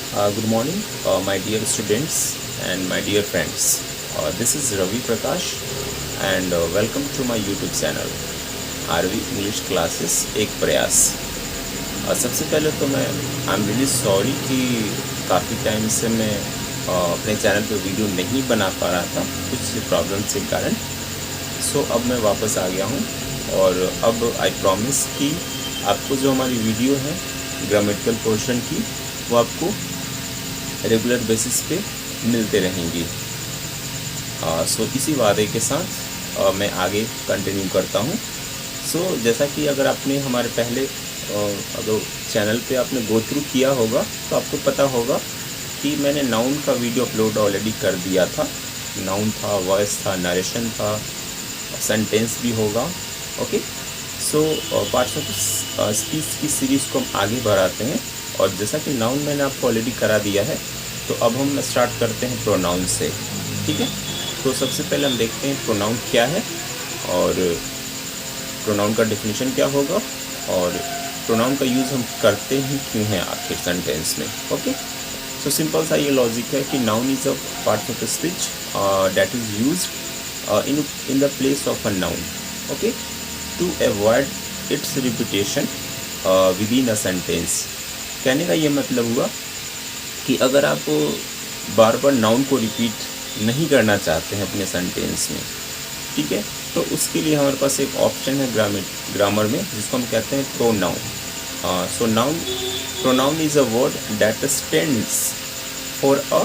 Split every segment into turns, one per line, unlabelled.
Good morning, my dear students and my dear friends. This is Ravi Prakash and welcome to my YouTube channel RV English classes एक प्रयास। सबसे पहले तो मैं आई am really sorry कि काफ़ी time से मैं अपने चैनल पे वीडियो नहीं बना पा रहा था कुछ प्रॉब्लम्स के कारण। सो अब मैं वापस आ गया हूँ और अब आई प्रॉमिस कि आपको जो हमारी वीडियो है ग्रामेटिकल पोर्शन की वो आपको रेगुलर बेसिस पे मिलते रहेंगी। सो इसी वादे के साथ मैं आगे कंटिन्यू करता हूँ। सो जैसा कि अगर आपने हमारे पहले अगर चैनल पे आपने गो थ्रू किया होगा तो आपको पता होगा कि मैंने नाउन का वीडियो अपलोड ऑलरेडी कर दिया था। नाउन था, वॉइस था, नरेशन था, सेंटेंस भी होगा। Okay, so parts of speech की सीरीज़ को हम आगे बढ़ाते हैं और जैसा कि नाउन मैंने आपको ऑलरेडी करा दिया है तो अब हम स्टार्ट करते हैं प्रोनाउन से। ठीक है, तो सबसे पहले हम देखते हैं प्रोनाउन क्या है और प्रोनाउन का डेफिनेशन क्या होगा और प्रोनाउन का यूज़ हम करते ही क्यों हैं आखिर सेंटेंस में। ओके, सो सिंपल सा ये लॉजिक है कि noun is a part of speech that is used in the place of a noun. Okay, to avoid its repetition within a sentence. कहने का ये मतलब हुआ कि अगर आप बार बार नाउन को रिपीट नहीं करना चाहते हैं अपने सेंटेंस में, ठीक है, तो उसके लिए हमारे पास एक ऑप्शन है ग्रामर में जिसको हम कहते हैं pronoun. So pronoun is a word that stands for a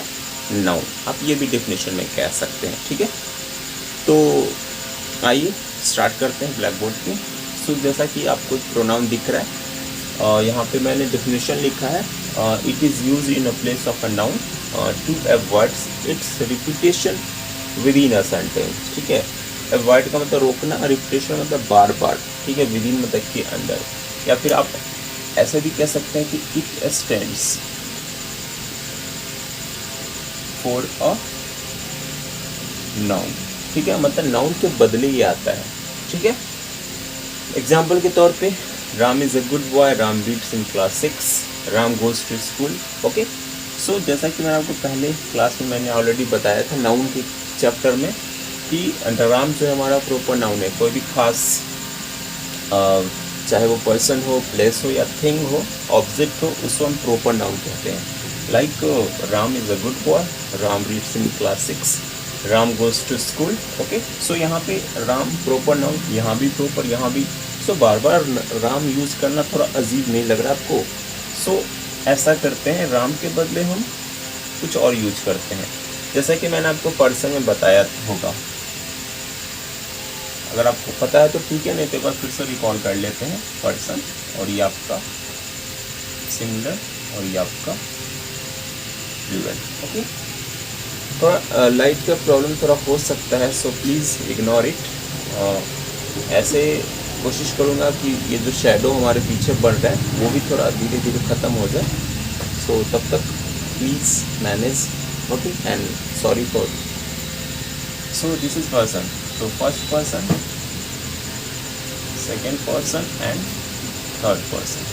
noun. आप ये भी डेफिनेशन में कह सकते हैं। ठीक है, तो आइए स्टार्ट करते हैं ब्लैक बोर्ड पे। सो जैसा कि आपको प्रोनाउन दिख रहा है, यहाँ पे मैंने डेफिनेशन लिखा है, it is use in a place of a noun to avoid its repetition within a sentence. ठीक है, अवॉइड का मतलब रोकना, रिपीटेशन मतलब बार बार। ठीक है, विद इन मतलब के अंदर, या फिर आप ऐसे भी कह सकते हैं कि it stands for a noun. ठीक है, मतलब नाउन के बदले ही आता है। ठीक है, एग्जाम्पल के तौर पे Ram is a good boy, Ram reads in class 6, Ram goes to school. Okay, so जैसा कि मैंने आपको पहले क्लास में मैंने ऑलरेडी बताया था नाउन के चैप्टर में कि राम जो है हमारा प्रॉपर नाउन है। कोई भी खास चाहे वो पर्सन हो, प्लेस हो या थिंग हो, ऑब्जेक्ट हो, उसको हम प्रॉपर नाउन कहते हैं। Like Ram is a good boy, Ram reads in class 6, Ram goes to school. Okay, so यहाँ पे राम प्रॉपर नाउन, यहाँ भी प्रॉपर, यहाँ भी। सो बार बार राम यूज़ करना थोड़ा अजीब नहीं लग रहा आपको? सो ऐसा करते हैं, राम के बदले हम कुछ और यूज करते हैं। जैसा कि मैंने आपको पर्सन में बताया होगा, अगर आपको पता है तो ठीक है, नहीं तो एक बार फिर से रिकॉल कर लेते हैं। पर्सन और ये आपका सिंगुलर और ये आपका प्लूरल। ओके, थोड़ा लाइट का प्रॉब्लम थोड़ा हो सकता है, सो प्लीज़ इग्नोर इट। ऐसे कोशिश करूँगा कि ये जो शेडो हमारे पीछे बढ़ रहा है वो भी थोड़ा धीरे धीरे ख़त्म हो जाए। सो तब तक please manage. Okay, and sorry for. So this is person, तो first person, second person and third person,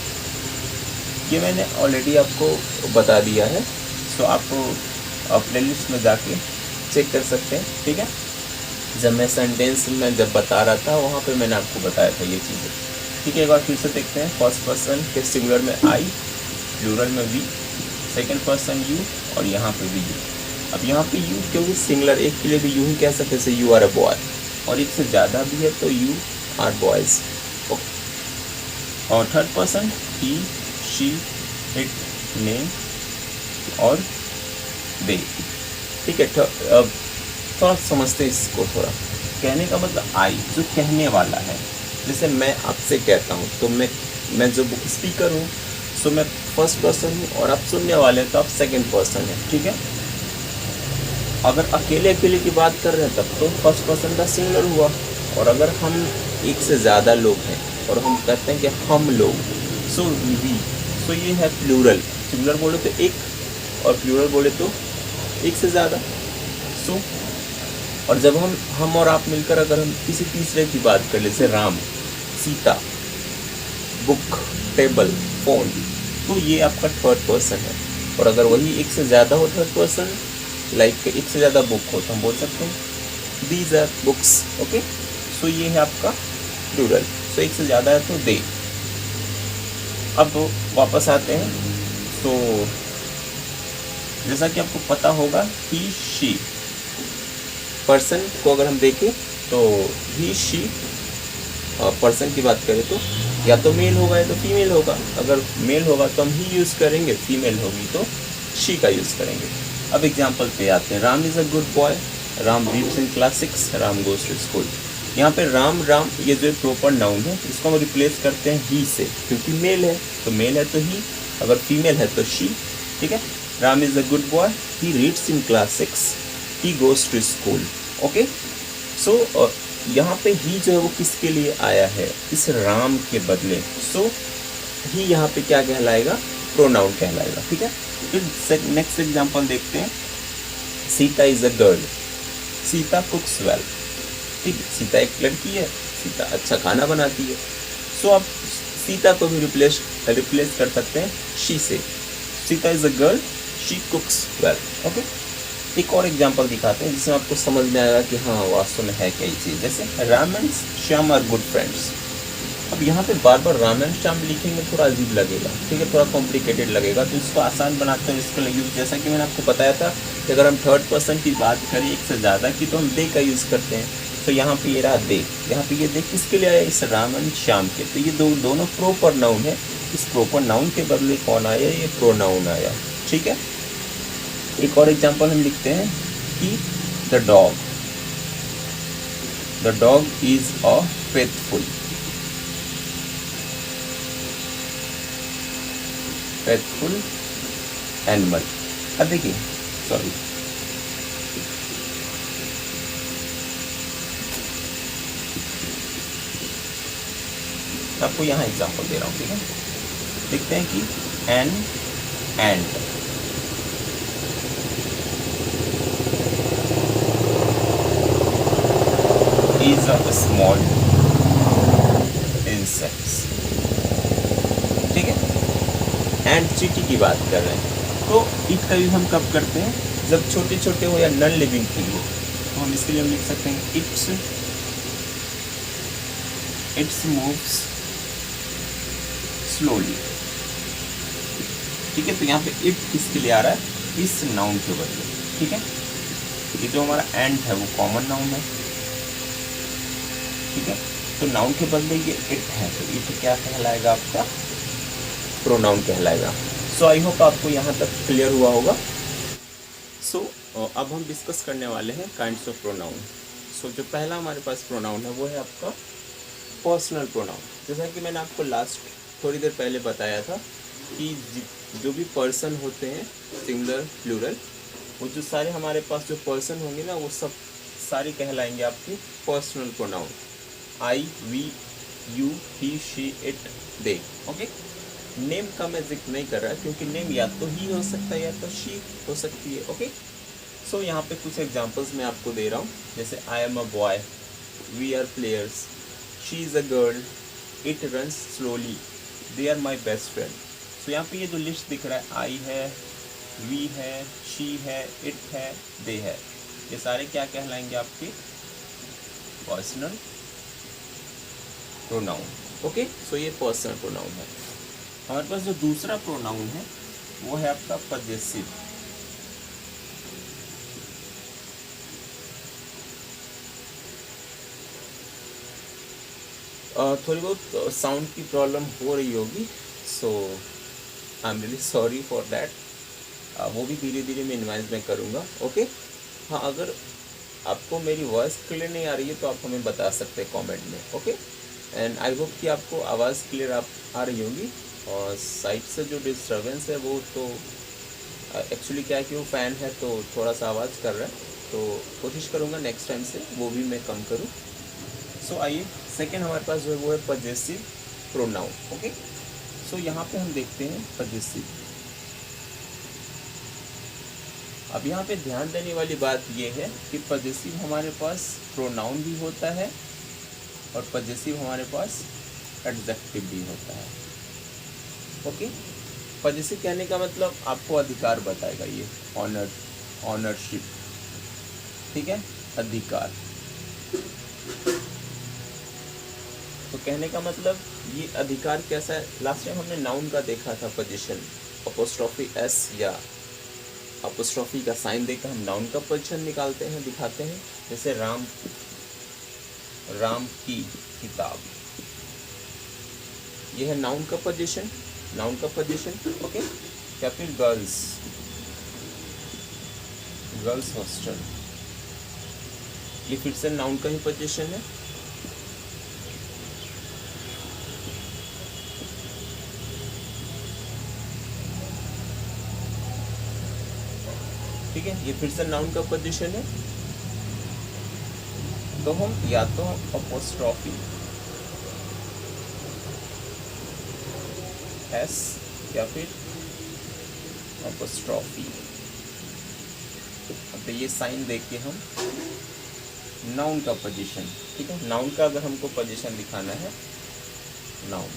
ये मैंने ऑलरेडी आपको बता दिया है। सो आप प्लेलिस्ट में जाके चेक कर सकते हैं। ठीक है, जब मैं सेंटेंस में जब बता रहा था वहाँ पे मैंने आपको बताया था ये चीज़ें। ठीक है, एक बार फिर से देखते हैं। फर्स्ट पर्सन के सिंगुलर में आई, प्लूरल में वी, सेकेंड पर्सन यू और यहाँ पे भी यू। अब यहाँ पे यू क्योंकि सिंगुलर, एक के लिए भी यू ही कह सकते हैं, यू आर अ बॉय, और एक से ज़्यादा भी है तो यू आर बॉयज़। और third person he, she, it, name और दे। ठीक है, थोड़ा समझते हैं इसको। थोड़ा कहने का मतलब आई जो कहने वाला है, जैसे मैं आपसे कहता हूँ तो मैं जो स्पीकर हूँ, सो मैं फर्स्ट पर्सन हूँ और आप सुनने वाले हैं तो आप सेकंड पर्सन हैं। ठीक है, अगर अकेले अकेले की बात कर रहे हैं तब तो फर्स्ट पर्सन का सिंगुलर हुआ, और अगर हम एक से ज़्यादा लोग हैं और हम कहते हैं कि हम लोग, सो वी, सो ये है प्लूरल। सिंगुलर बोले तो एक और प्लूरल बोले तो एक से ज़्यादा। सो और जब हम और आप मिलकर अगर हम किसी तीसरे की बात कर ले, जैसे Ram, Sita, book, table, phone, तो ये आपका थर्ड पर्सन है। और अगर वही एक से ज़्यादा हो थर्ड पर्सन, लाइक एक से ज़्यादा बुक हो, तो हम बोल सकते हैं दीज आर बुक्स। ओके, सो ये है आपका प्लूरल। सो एक से ज़्यादा है तो दे। अब वापस आते हैं। तो जैसा कि आपको पता होगा ही शी, पर्सन को अगर हम देखें तो ही शी, पर्सन की बात करें तो या तो मेल होगा या तो फीमेल होगा। अगर मेल होगा तो हम ही यूज़ करेंगे, फीमेल होगी तो शी का यूज़ करेंगे। अब एग्जाम्पल पे आते हैं। Ram is a good boy, Ram reads in class 6, Ram goes to school. यहाँ पे राम राम ये जो प्रॉपर नाउन है इसको हम रिप्लेस करते हैं ही से, क्योंकि मेल है तो मेल है तो ही, अगर फीमेल है तो शी। ठीक है, Ram is a good boy, he reads in class 6, he goes to school. Okay, so यहाँ पे ही जो है वो किसके लिए आया है, इस राम के बदले। सो ही यहाँ पे क्या कहलाएगा, प्रोनाउन कहलाएगा। ठीक है, फिर नेक्स्ट एग्जांपल देखते हैं। Sita is a girl, Sita कुक्स well. ठीक है, सीता एक लड़की है, सीता अच्छा खाना बनाती है। सो आप सीता को भी रिप्लेस कर सकते हैं शी से। Sita is a girl, she कुक्स well. Okay, एक और एग्जांपल दिखाते हैं जिसमें आपको समझ में आएगा कि हाँ वास्तव में है क्या ये चीज़। जैसे Ram and Shyam are good friends. अब यहाँ पे बार बार राम एंड श्याम लिखेंगे थोड़ा अजीब लगेगा, ठीक है, थोड़ा कॉम्प्लिकेटेड लगेगा, तो इसको आसान बनाते हैं इसको यूज़। जैसा कि मैंने आपको बताया था कि अगर हम थर्ड पर्सन की बात करें एक से ज़्यादा की, तो हम दे का यूज़ करते हैं। तो यहाँ पे ये रहा दे, यहाँ पे ये दे किसके लिए आया, इस राम एंड श्याम के। तो ये दोनों प्रॉपर नाउन है। इस प्रॉपर नाउन के बदले कौन आया, ये प्रोनाउन आया। ठीक है, एक और एग्जांपल हम लिखते हैं कि the dog is a faithful animal. अब देखिए, सॉरी, आपको यहाँ एग्जांपल दे रहा हूँ। ठीक है, देखते हैं कि an and is a small insects। ठीक है, एंड चींटी की बात कर रहे हैं, तो इट का यूज हम कब करते हैं, जब छोटे छोटे हो या नॉन लिविंग थिंग हो। तो हम इसके लिए हम लिख सकते हैं इट्स मूव्स स्लोली। ठीक है, तो यहाँ पे इट किसके लिए आ रहा है, इस नाउन के बदले। ठीक है, ये जो हमारा एंड है वो कॉमन नाउन है। ठीक है, तो नाउन के बदले ये इट है, तो इट क्या कहलाएगा, आपका प्रोनाउन कहलाएगा। सो आई होप आपको यहाँ तक क्लियर हुआ होगा। सो अब हम डिस्कस करने वाले हैं काइंड्स ऑफ प्रोनाउन। सो जो पहला हमारे पास प्रोनाउन है वो है आपका पर्सनल प्रोनाउन। जैसा कि मैंने आपको लास्ट थोड़ी देर पहले बताया था कि जो भी पर्सन होते हैं, सिंगुलर प्लूरल, वो जो सारे हमारे पास जो पर्सन होंगे ना, वो सब सारे कहलाएंगे आपके personal pronoun. I, we, you, he, she, it, they. Okay, name का मैं जिक्र नहीं कर रहा क्योंकि नेम या तो ही हो सकता है या तो शी हो सकती है। ओके, सो यहाँ पे कुछ एग्जांपल्स मैं आपको दे रहा हूँ। जैसे I am a boy, we are players, she is a girl, it runs slowly, they are my best friend. So यहाँ पे ये जो लिस्ट दिख रहा है, आई है, वी है, शी है, इट है, दे है, ये सारे क्या कहलाएंगे, आपके पर्सनल प्रोनाउन। ओके, सो ये पर्सनल प्रोनाउन है। हमारे पास जो दूसरा प्रोनाउन है वो है आपका पजेसिव। थोड़ी बहुत साउंड की प्रॉब्लम हो रही होगी, so I am really sorry for that. वो भी धीरे धीरे मिनिमाइज में करूँगा। ओके, हाँ, अगर आपको मेरी वॉइस क्लियर नहीं आ रही है तो आप हमें बता सकते हैं कमेंट में। ओके, एंड आई होप कि आपको आवाज़ क्लियर आ रही होगी। और साइड से जो डिस्टर्बेंस है वो तो एक्चुअली क्या है कि वो फ़ैन है तो थोड़ा सा आवाज़ कर रहा है, तो कोशिश करूँगा नेक्स्ट टाइम से वो भी मैं कम करूँ। सो आइए, सेकेंड हमारे पास जो है वो है पजेसिव प्रोनाउन। ओके, सो यहाँ पे हम देखते हैं पजेसिव। अब यहाँ पे ध्यान देने वाली बात ये है कि पजेसिव हमारे पास प्रोनाउन भी होता है और पजेसिव हमारे पास एडजेक्टिव भी होता है। ओके, पॉजेसिव कहने का मतलब आपको अधिकार बताएगा, ये ऑनरशिप, ठीक है, अधिकार। तो कहने का मतलब ये अधिकार कैसा है, लास्ट टाइम हमने नाउन का देखा था पोजीशन, अपोस्ट्रोफी एस या अपोस्ट्रोफी का साइन देकर हम नाउन का पोजीशन निकालते हैं, दिखाते हैं। जैसे राम की किताब, ये है नाउन का पोजीशन, नाउन का पोजीशन, ओके। या फिर गर्ल्स हॉस्टल, ये फिर से नाउन का ही पोजीशन है। ठीक है, ये फिर से नाउन का पोजीशन है। तो हम या तो अपोस्ट्रोफी एस या फिर अपोस्ट्रोफी, तो ये साइन देख के हम नाउन का पोजीशन, ठीक है, नाउन का अगर हमको पोजीशन दिखाना है, नाउन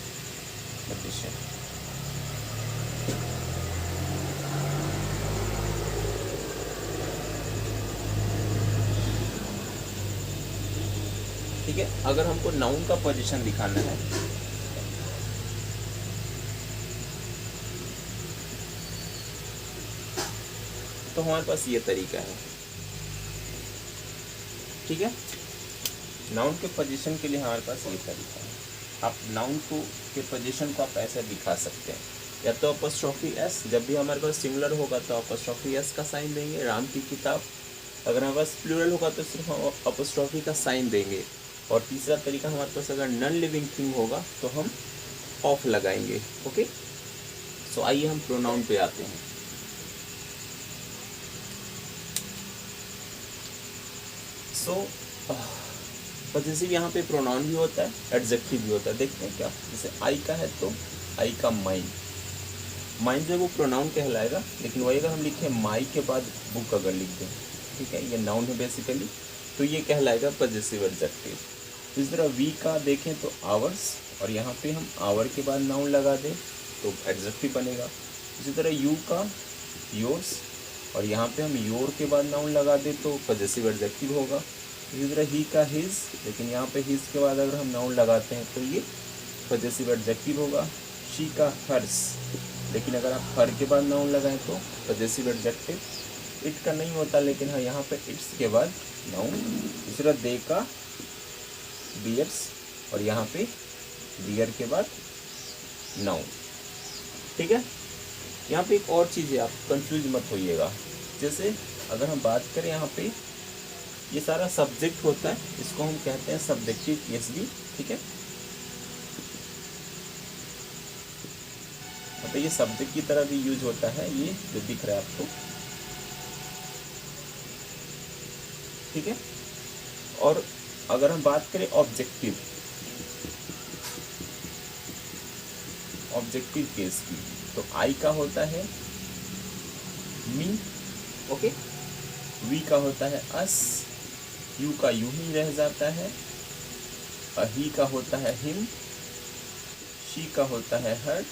पोजीशन, ठीक है। अगर हमको नाउन का पोजीशन दिखाना है तो हमारे पास ये तरीका है, ठीक है। नाउन के पोजीशन के लिए हमारे पास ये तरीका है। आप नाउन के पोजीशन को आप ऐसे दिखा सकते हैं, या तो अपोस्ट्रोफी एस, जब भी हमारे पास सिंगुलर होगा तो अपोस्ट्रोफी एस का साइन देंगे, राम की किताब। अगर हमारे पास प्लूरल होगा तो सिर्फ हम अपोस्ट्रोफी का साइन देंगे। और तीसरा तरीका हमारे पास अगर नॉन लिविंग थिंग होगा तो हम ऑफ लगाएंगे, ओके। सो आइए हम प्रोनाउन पे आते हैं। सो पॉजेसिव यहाँ पे प्रोनाउन भी होता है, एडजेक्टिव भी होता है। देखते हैं क्या, जैसे आई का है तो आई का माइन, माइन जो है वो प्रोनाउन कहलाएगा, लेकिन वही अगर हम लिखें माई के बाद बुक अगर लिख दें, ठीक है, ये नाउन है बेसिकली, तो ये कहलाएगा पॉजेसिव एडजेक्टिव। इस तरह वी का देखें तो आवर्स, और यहाँ पे हम आवर के बाद नाउन लगा दें तो एडजेक्टिव बनेगा। इसी तरह यू का योर्स, और यहाँ पे हम योर के बाद नाउन लगा दें तो पॉजेसिव एडजेक्टिव होगा। इसी तरह ही का हिज, लेकिन यहाँ पे हिज के बाद अगर हम नाउन लगाते हैं तो ये पॉजेसिव एडजेक्टिव होगा। शी का हर्स, लेकिन अगर आप हर के बाद नाउन लगाएं तो पॉजेसिव एडजेक्टिव। इट का नहीं होता, लेकिन हाँ यहाँ पे इट्स के बाद नाउन। इसी तरह दे का बियर्स, और यहाँ पे बियर के बाद नाउन, ठीक है। यहाँ पे एक और चीज़ है, आप कंफ्यूज मत होइएगा। जैसे अगर हम बात करें, यहाँ पे ये सारा सब्जेक्ट होता है, इसको हम कहते हैं सब्जेक्टिव केस भी, ठीक है। मतलब ये सब्जेक्ट की तरह भी यूज होता है, ये जो दिख रहा है आपको, ठीक है। और अगर हम बात करें ऑब्जेक्टिव केस की, तो आई का होता है मी, ओके। वी का होता है अस, यू का यू ही रह जाता है, ही का होता है हिम, शी का होता है हर,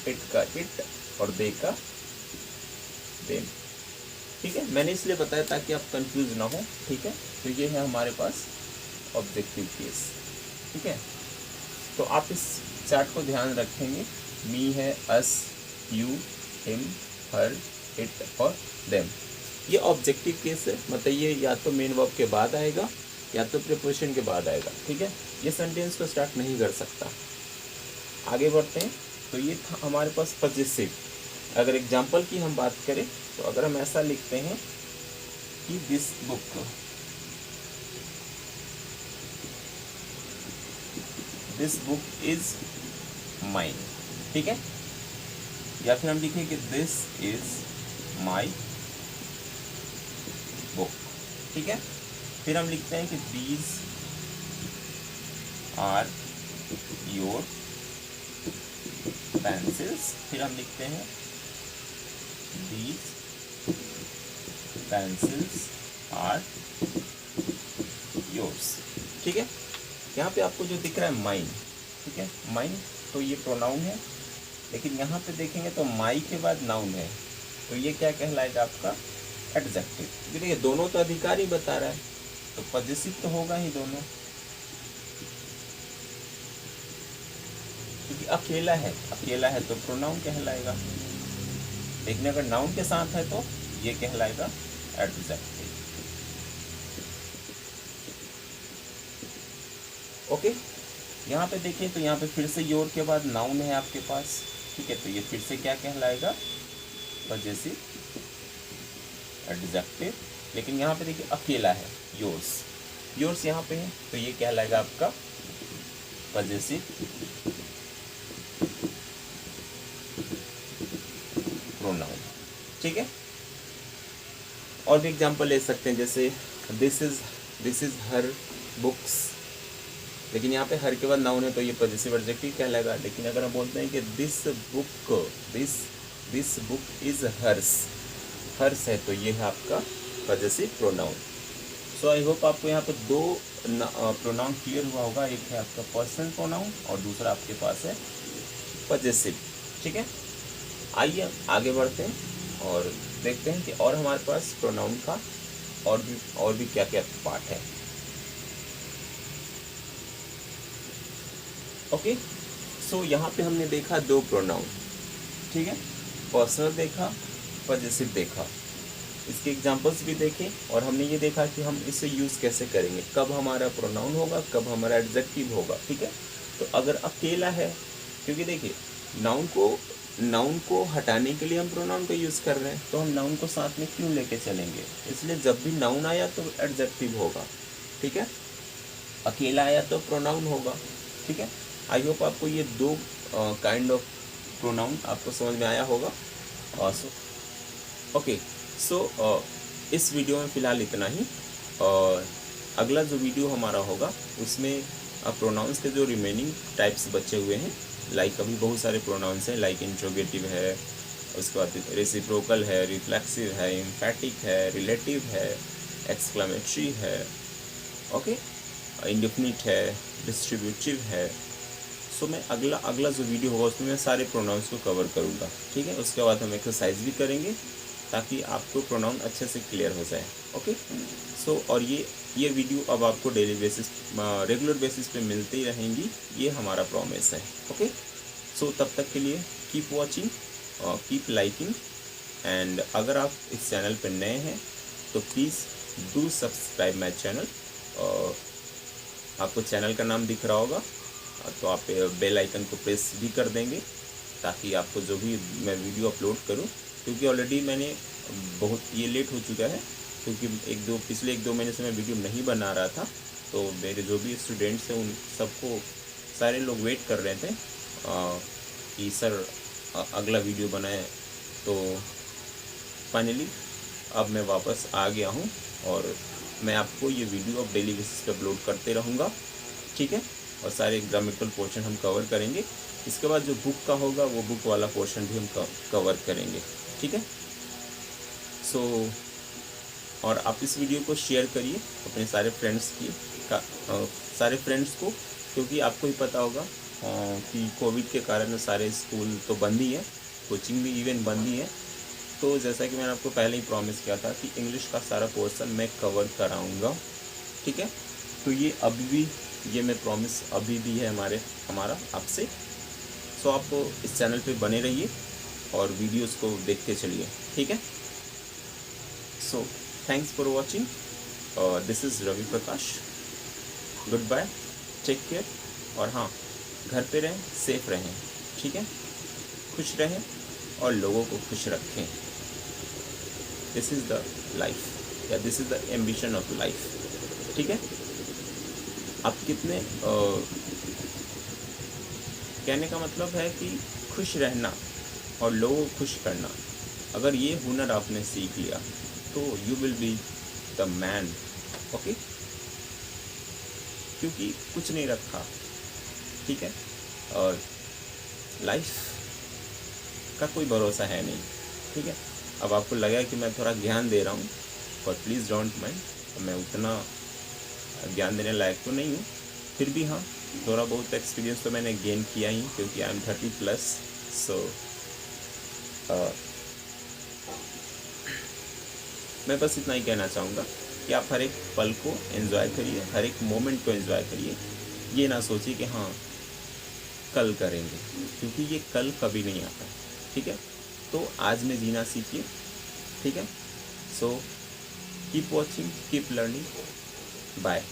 इट का इट, और दे का देम, ठीक है। मैंने इसलिए बताया ताकि आप कंफ्यूज ना हो, ठीक है। तो ये है हमारे पास ऑब्जेक्टिव केस, ठीक है। तो आप इस चार्ट को ध्यान रखेंगे, मी है, अस, यू, हिम, हर, इट और देम, ये ऑब्जेक्टिव केस है। मतलब ये या तो मेन वर्ब के बाद आएगा या तो प्रीपोजिशन के बाद आएगा, ठीक है। ये सेंटेंस को स्टार्ट नहीं कर सकता। आगे बढ़ते हैं। तो ये था हमारे पास पॉजेसिव। अगर एग्जाम्पल की हम बात करें तो अगर हम ऐसा लिखते हैं कि दिस बुक इज माइन, ठीक है। या फिर हम लिखें कि दिस इज माई बुक, ठीक है। फिर हम लिखते हैं कि दीज आर योर पेंसिल्स। फिर हम लिखते हैं दीज पेंसिल्स आर योर्स, ठीक है। यहाँ पे आपको जो दिख रहा है माइन, ठीक है, माइन, तो ये प्रोनाउन है, लेकिन यहाँ पे देखेंगे तो माई के बाद नाउन है, तो ये क्या कहलाएगा आपका एडजेक्टिव। क्योंकि देखिए दोनों तो अधिकार ही बता रहा है, तो पॉजिटिव तो होगा ही दोनों, क्योंकि अकेला है तो प्रोनाउन कहलाएगा, लेकिन अगर नाउन के साथ है तो ये कहलाएगा एडजेक्टिव। ओके, यहाँ पे देखिए तो यहाँ पे फिर से योर के बाद नाउन है आपके पास, ठीक है, तो ये फिर से क्या कहलाएगा पॉजेसिव एडजेक्टिव। लेकिन यहाँ पे देखिए अकेला है, योर्स यहाँ पे है, तो ये कहलाएगा आपका पॉजेसिव प्रोनाउन, ठीक है। और भी एग्जांपल ले सकते हैं, जैसे दिस इज हर बुक्स, लेकिन यहाँ पे हर के बाद नाउन है तो ये पॉजिटिव एडजेक्टिव कहलाएगा। लेकिन अगर हम बोलते हैं कि दिस बुक इज हर्स है, तो ये है आपका positive pronoun. So I hope आपको यहाँ पे दो प्रोनाउन क्लियर हुआ होगा, एक है आपका पर्सनल प्रोनाउन और दूसरा आपके पास है पॉजिटिव, ठीक है। आइए आगे बढ़ते हैं और देखते हैं कि और हमारे पास प्रोनाउन का और भी क्या क्या पार्ट है। ओके, सो यहाँ पे हमने देखा दो प्रोनाउन, ठीक है, पर्सनल देखा, पॉजिटिव देखा, इसके एग्जांपल्स भी देखे और हमने ये देखा कि हम इसे यूज़ कैसे करेंगे, कब हमारा प्रोनाउन होगा, कब हमारा एडजेक्टिव होगा, ठीक है। तो अगर अकेला है, क्योंकि देखिए नाउन को हटाने के लिए हम प्रोनाउन को यूज़ कर रहे हैं, तो हम नाउन को साथ में क्यों लेके चलेंगे, इसलिए जब भी नाउन आया तो एडजेक्टिव होगा, ठीक है, अकेला आया तो प्रोनाउन होगा, ठीक है। आई होप आपको ये दो काइंड ऑफ प्रोनाउन आपको समझ में आया होगा। ओके, सो इस वीडियो में फ़िलहाल इतना ही, और अगला जो वीडियो हमारा होगा उसमें प्रोनाउंस के जो रिमेनिंग टाइप्स बचे हुए हैं, लाइक अभी बहुत सारे प्रोनाउंस हैं, लाइक इंट्रोगेटिव है, उसके बाद रेसिप्रोकल है, रिफ्लेक्सिव है, एम्फैटिक है, रिलेटिव है, एक्सक्लेमेटरी है, ओके, इंडेफिनिट है, डिस्ट्रीब्यूटिव है। सो मैं अगला जो वीडियो होगा उसमें मैं सारे प्रोनाउंस को कवर करूँगा, ठीक है। उसके बाद हम एक्सरसाइज भी करेंगे ताकि आपको प्रोनाउन अच्छे से क्लियर हो जाए, ओके। सो और ये वीडियो अब आपको डेली बेसिस रेगुलर बेसिस पे मिलती ही रहेंगी, ये हमारा प्रॉमिस है, ओके। सो तब तक के लिए keep watching, keep liking, and अगर आप इस चैनल पर नए हैं तो please do subscribe my channel. आपको चैनल का नाम दिख रहा होगा, तो आप बेल आइकन को प्रेस भी कर देंगे ताकि आपको जो भी मैं वीडियो अपलोड करूं, क्योंकि ऑलरेडी मैंने बहुत ये लेट हो चुका है, क्योंकि पिछले 1-2 महीने से मैं वीडियो नहीं बना रहा था, तो मेरे जो भी स्टूडेंट्स हैं उन सबको सारे लोग वेट कर रहे थे कि सर अगला वीडियो बनाएं। तो फाइनली अब मैं वापस आ गया हूं और मैं आपको ये वीडियो अब डेली बेसिस पे अपलोड करते रहूँगा, ठीक है। और सारे ग्रामेटिकल पोर्शन हम कवर करेंगे। इसके बाद जो बुक का होगा वो बुक वाला पोर्शन भी हम कवर करेंगे, ठीक है। सो और आप इस वीडियो को शेयर करिए अपने सारे फ्रेंड्स को, क्योंकि आपको ही पता होगा कि कोविड के कारण सारे स्कूल तो बंद ही है, कोचिंग भी इवन बंद ही है। तो जैसा कि मैंने आपको पहले ही प्रॉमिस किया था कि इंग्लिश का सारा पोर्शन मैं कवर कराऊंगा, ठीक है। तो ये मैं प्रॉमिस अभी भी है हमारा आपसे। सो आप इस चैनल पे बने रहिए और वीडियोस को देखते चलिए, ठीक है। So thanks for watching, this is Ravi Prakash, goodbye, take care, और हाँ, घर पे रहें, सेफ रहें, ठीक है, खुश रहें और लोगों को खुश रखें। दिस इज़ द लाइफ, या this is the ambition of life, ठीक है। आप कितने कहने का मतलब है कि खुश रहना और लोगों को खुश करना, अगर ये हुनर आपने सीख लिया तो you will be the man, okay. क्योंकि कुछ नहीं रखा, ठीक है, और लाइफ का कोई भरोसा है नहीं, ठीक है। अब आपको लगा कि मैं थोड़ा ज्ञान दे रहा हूँ, पर प्लीज़ डोंट माइंड, मैं उतना ज्ञान देने लायक तो नहीं हूँ, फिर भी हाँ, थोड़ा बहुत एक्सपीरियंस तो मैंने गेन किया ही, क्योंकि आई एम 30+, सो मैं बस इतना ही कहना चाहूँगा कि आप हर एक पल को एंजॉय करिए, हर एक मोमेंट को एंजॉय करिए। ये ना सोचिए कि हाँ कल करेंगे, क्योंकि ये कल कभी नहीं आता। ठीक है, तो आज में जीना सीखिए। ठीक है, so keep watching, keep learning, bye.